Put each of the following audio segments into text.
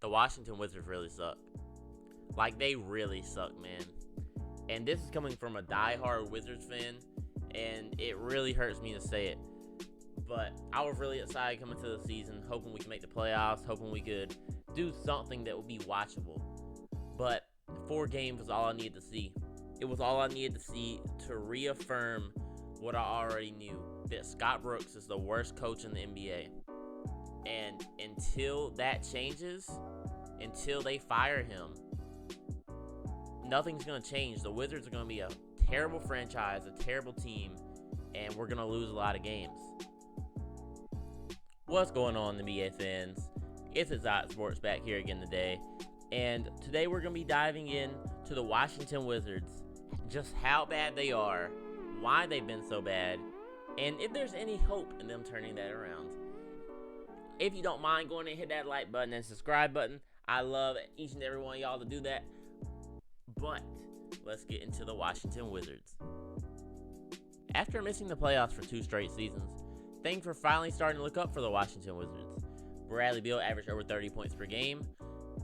The Washington Wizards really suck. Like, they really suck, man. And this is coming from a diehard Wizards fan, and it really hurts me to say it. But I was really excited coming to the season, hoping we could make the playoffs, hoping we could do something that would be watchable. But 4 games was all I needed to see. It was all I needed to see to reaffirm what I already knew, that Scott Brooks is the worst coach in the NBA. And until that changes, until they fire him, nothing's going to change. The Wizards are going to be a terrible franchise, a terrible team, and we're going to lose a lot of games. What's going on, NBA fans? It's Exotic Sports back here again today. And today we're going to be diving in to the Washington Wizards, just how bad they are, why they've been so bad, and if there's any hope in them turning that around. If you don't mind going and hit that like button and subscribe button, I love each and every one of y'all to do that. But let's get into the Washington Wizards. After missing the playoffs for 2 straight seasons, things were finally starting to look up for the Washington Wizards. Bradley Beal averaged over 30 points per game,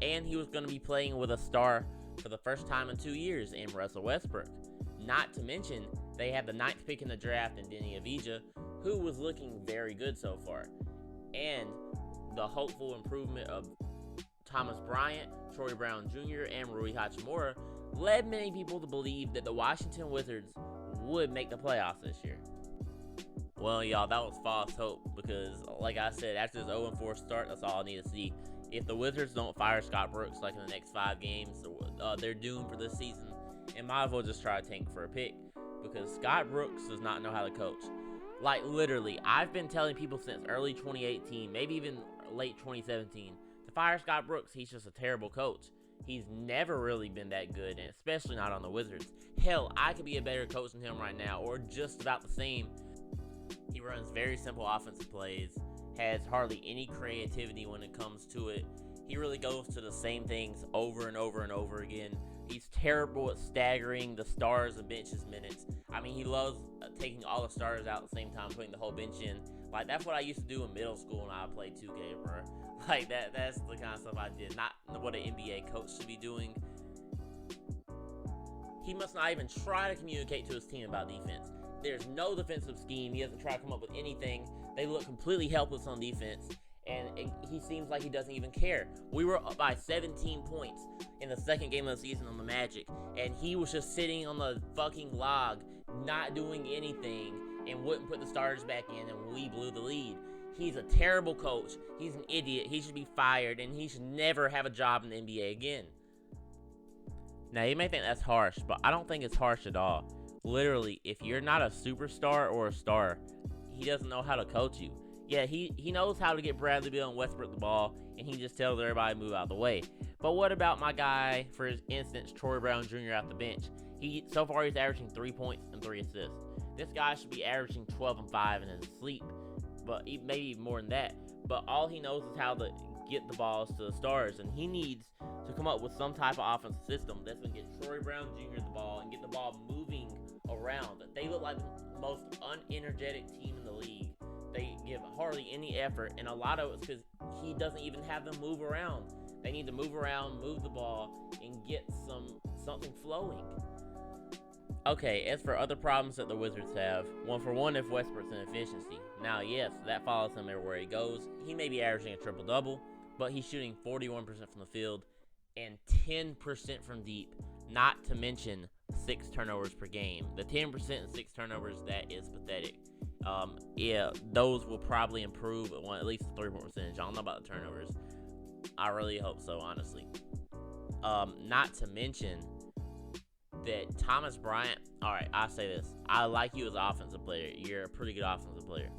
and he was going to be playing with a star for the first time in 2 years in Russell Westbrook. Not to mention, they had the 9th pick in the draft in Deni Avdija, who was looking very good so far. And the hopeful improvement of Thomas Bryant, Troy Brown Jr., and Rui Hachimura led many people to believe that the Washington Wizards would make the playoffs this year. Well, y'all, that was false hope because, like I said, after this 0-4 start, that's all I need to see. If the Wizards don't fire Scott Brooks like in the next 5 games, they're doomed for this season, and might as well just try to tank for a pick because Scott Brooks does not know how to coach. Like, literally, I've been telling people since early 2018, maybe even late 2017, to fire Scott Brooks. He's just a terrible coach. He's never really been that good, and especially not on the Wizards. Hell, I could be a better coach than him right now, or just about the same. He runs very simple offensive plays, has hardly any creativity when it comes to it. He really goes to the same things over and over and over again. He's terrible at staggering the stars and bench's minutes. I mean, he loves taking all the stars out at the same time, putting the whole bench in. Like, that's what I used to do in middle school when I played 2K, bro. Like, that's the kind of stuff I did. Not what an NBA coach should be doing. He must not even try to communicate to his team about defense. There's no defensive scheme. He doesn't try to come up with anything. They look completely helpless on defense. And he seems like he doesn't even care. We were up by 17 points in the second game of the season on the Magic, and he was just sitting on the fucking log, not doing anything, and wouldn't put the starters back in, and we blew the lead. He's a terrible coach. He's an idiot. He should be fired, and he should never have a job in the NBA again. Now, you may think that's harsh, but I don't think it's harsh at all. Literally, if you're not a superstar or a star, he doesn't know how to coach you. Yeah, he knows how to get Bradley Beal and Westbrook the ball, and he just tells everybody to move out of the way. But what about my guy, for instance, Troy Brown Jr. off the bench? So far, he's averaging 3 points and 3 assists. This guy should be averaging 12 and 5 in his sleep, but maybe even more than that. But all he knows is how to get the balls to the stars, and he needs to come up with some type of offensive system that's going to get Troy Brown Jr. the ball and get the ball moving around. They look like the most unenergetic team in the league. They give hardly any effort, and a lot of it's because he doesn't even have them move around. They need to move around, move the ball, and get something flowing. Okay, as for other problems that the Wizards have, one for one, if Westbrook's inefficiency. Now, yes, that follows him everywhere he goes. He may be averaging a triple-double, but he's shooting 41% from the field and 10% from deep, not to mention 6 turnovers per game. The 10% and 6 turnovers, that is pathetic. Yeah, those will probably improve at least the 3-point percentage. I don't know about the turnovers. I really hope so, honestly. Not to mention that Thomas Bryant, alright, I'll say this. I like you as an offensive player. You're a pretty good offensive player.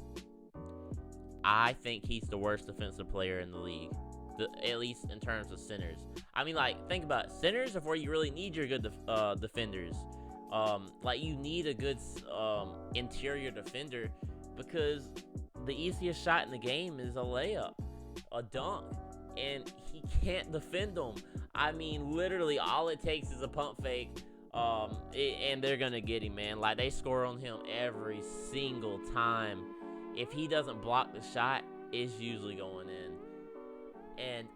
I think he's the worst defensive player in the league, at least in terms of centers. I mean, like, think about it. Centers are where you really need your good defenders. Like, you need a good interior defender because the easiest shot in the game is a layup, a dunk, and he can't defend them. I mean, literally, all it takes is a pump fake, and they're gonna get him, man. Like, they score on him every single time. If he doesn't block the shot, it's usually going in. And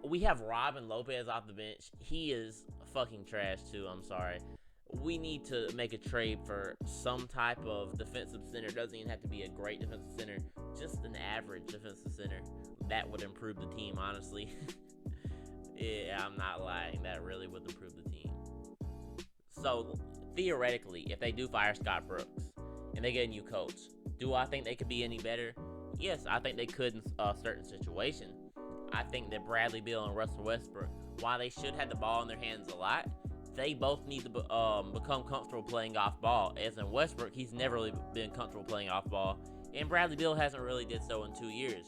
We have Robin Lopez off the bench. He is fucking trash too. I'm sorry. We need to make a trade for some type of defensive center. Doesn't even have to be a great defensive center, just an average defensive center. That would improve the team, honestly. Yeah, I'm not lying. That really would improve the team. So, theoretically, if they do fire Scott Brooks and they get a new coach, do I think they could be any better? Yes, I think they could in a certain situation. I think that Bradley Beal and Russell Westbrook, while they should have the ball in their hands a lot, they both need to become comfortable playing off ball. As in Westbrook, he's never really been comfortable playing off ball, and Bradley Beal hasn't really did so in 2 years.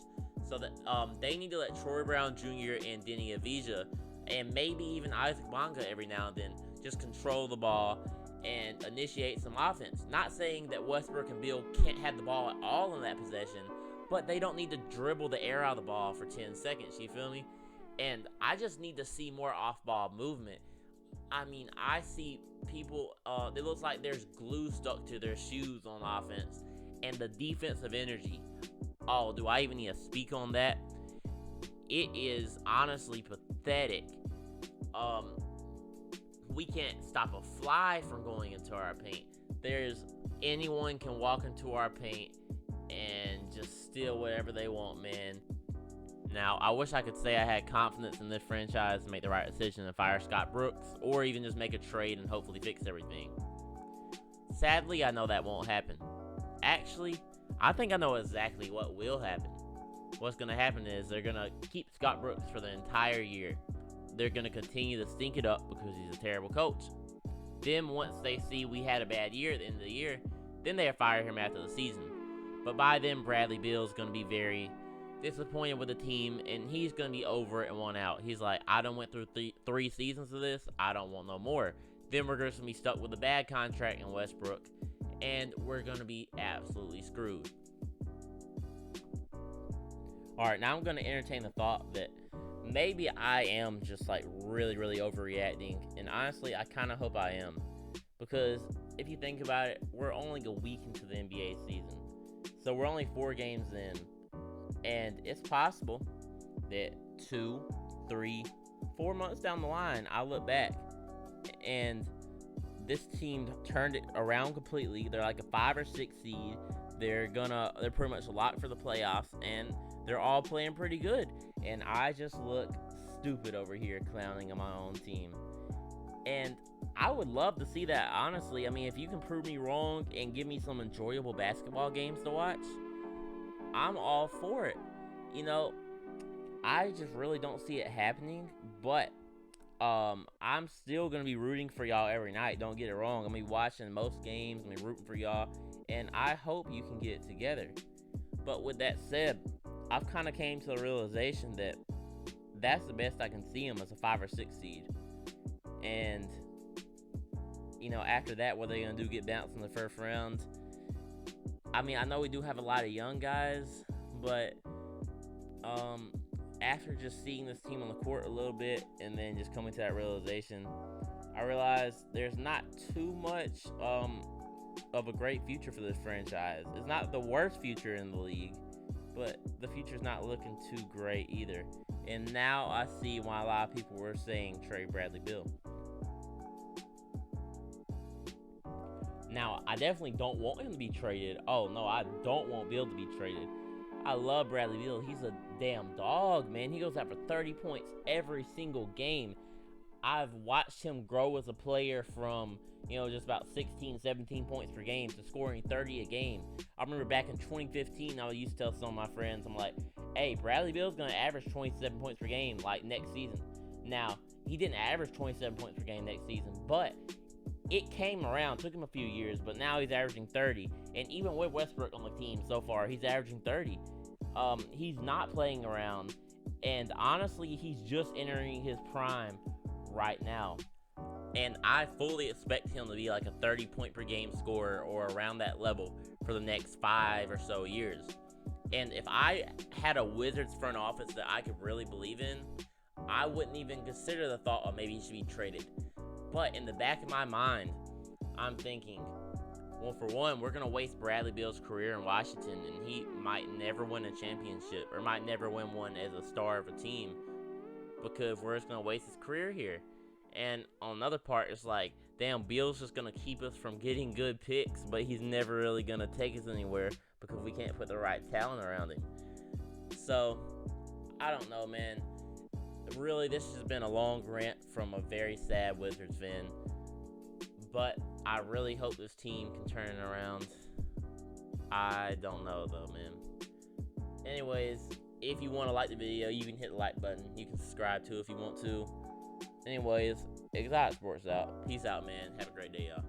So that they need to let Troy Brown Jr. and Denny Avdija, and maybe even Isaac Bonga every now and then, just control the ball and initiate some offense. Not saying that Westbrook and Beal can't have the ball at all in that possession, but they don't need to dribble the air out of the ball for 10 seconds, you feel me? And I just need to see more off-ball movement. I mean, I see people, it looks like there's glue stuck to their shoes on offense, and the defensive energy. Oh, do I even need to speak on that? It is honestly pathetic. We can't stop a fly from going into our paint. Anyone can walk into our paint and just steal whatever they want, man. Now, I wish I could say I had confidence in this franchise to make the right decision and fire Scott Brooks, or even just make a trade and hopefully fix everything. Sadly, I know that won't happen. Actually, I think I know exactly what will happen. What's going to happen is they're going to keep Scott Brooks for the entire year. They're going to continue to stink it up because he's a terrible coach. Then once they see we had a bad year at the end of the year, then they'll fire him after the season. But by then, Bradley Beal's going to be very disappointed with the team, and he's going to be over it and want out. He's like, I done went through three seasons of this. I don't want no more. Then we're going to be stuck with a bad contract in Westbrook, and we're going to be absolutely screwed. Alright, now I'm going to entertain the thought that maybe I am just like really, really overreacting, and honestly, I kind of hope I am. Because if you think about it, we're only a week into the NBA season. So we're only 4 games in, and it's possible that 2, 3, 4 months down the line, I look back and this team turned it around completely. They're like a 5 or 6 seed. They're pretty much locked for the playoffs, and they're all playing pretty good. And I just look stupid over here clowning on my own team. And I would love to see that, honestly. I mean, if you can prove me wrong and give me some enjoyable basketball games to watch, I'm all for it. You know, I just really don't see it happening, but I'm still going to be rooting for y'all every night. Don't get it wrong. I'm going to be watching most games. I'm going to be rooting for y'all, and I hope you can get it together. But with that said, I've kind of came to the realization that that's the best I can see them as a 5 or 6 seed. And, you know, after that, what are they going to do? Get bounced in the first round? I mean, I know we do have a lot of young guys, but after just seeing this team on the court a little bit and then just coming to that realization, I realized there's not too much of a great future for this franchise. It's not the worst future in the league, but the future's not looking too great either. And now I see why a lot of people were saying trade Bradley Beal. Now, I definitely don't want him to be traded. Oh, no, I don't want Beal to be traded. I love Bradley Beal. He's a damn dog, man. He goes out for 30 points every single game. I've watched him grow as a player from, you know, just about 16, 17 points per game to scoring 30 a game. I remember back in 2015, I used to tell some of my friends, I'm like, hey, Bradley Beal's going to average 27 points per game, like, next season. Now, he didn't average 27 points per game next season, but it came around. Took him a few years, but now he's averaging 30. And even with Westbrook on the team so far, he's averaging 30. He's not playing around. And honestly, he's just entering his prime right now. And I fully expect him to be like a 30-point per game scorer or around that level for the next 5 or so years. And if I had a Wizards front office that I could really believe in, I wouldn't even consider the thought of maybe he should be traded. But in the back of my mind, I'm thinking, well, for one, we're going to waste Bradley Beal's career in Washington, and he might never win a championship or might never win one as a star of a team. because we're just gonna waste his career here. And on another part, it's like, damn, Beal's just gonna keep us from getting good picks, but he's never really gonna take us anywhere because we can't put the right talent around him. So, I don't know, man. Really, this has been a long rant from a very sad Wizards fan. But I really hope this team can turn it around. I don't know, though, man. Anyways, if you want to like the video, you can hit the like button. You can subscribe to it if you want to. Anyways, Exotic Sports out. Peace out, man. Have a great day, y'all.